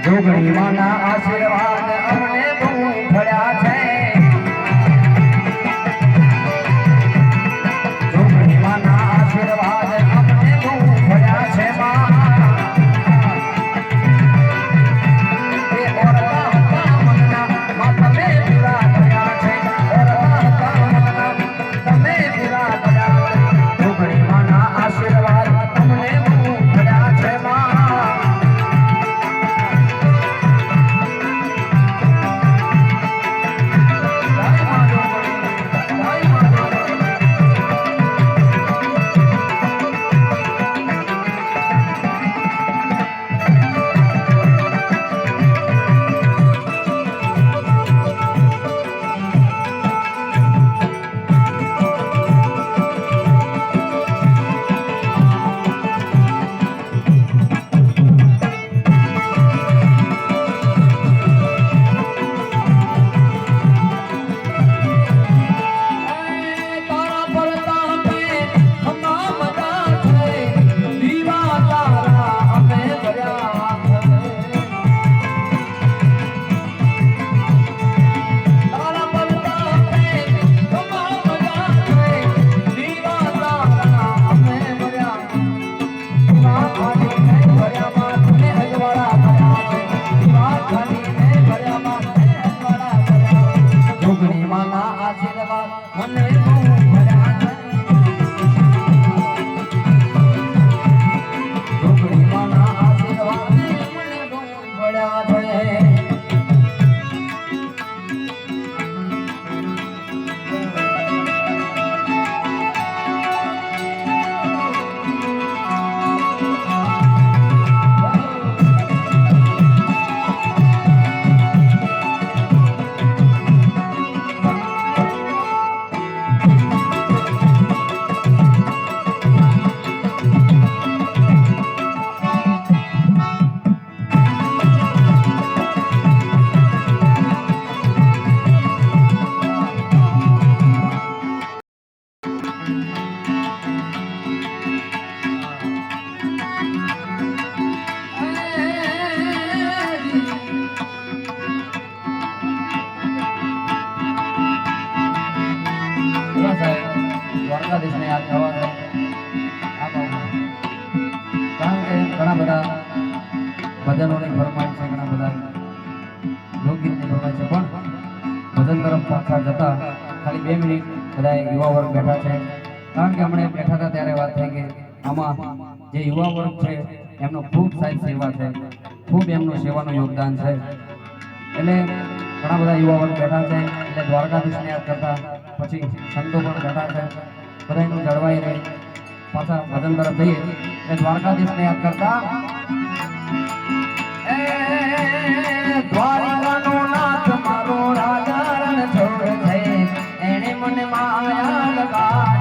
જોગણી માના આશીર્વાદ અમને બહુ ભળ્યા છે. જોગણી માના આશીર્વાદ અમને બહુ ભળ્યા છે. દ્વારકાધીશને યાદ થવા કારણ કે ઘણા બધા ભજનોની ફરમાઈશ છે, ઘણા બધા લોકગીતની ફરમાઈશ છે, પણ ભજન તરફ પાછા જતા ખાલી 2 મિનિટ બધા યુવા વર્ગ બેઠા છે. કારણ કે હમણાં બેઠા હતા ત્યારે વાત થઈ કે આમાં જે યુવા વર્ગ છે એમનો ખૂબ સારી સેવા છે, ખૂબ એમનું સેવાનું યોગદાન છે. એટલે ઘણા બધા યુવા વર્ગ બેઠા છે. એટલે દ્વારકાધીશને યાદ કરતા પછી સંતો પણ બેઠા છે. બધા એનું જળવાઈ રહે પાછા ભજન તરફ જઈએ એટલે દ્વારકાધીશને યાદ કરતા દ્વારકાનો નાથ મારો રાજા રણ છોડ છે, એણે મને માયા લગા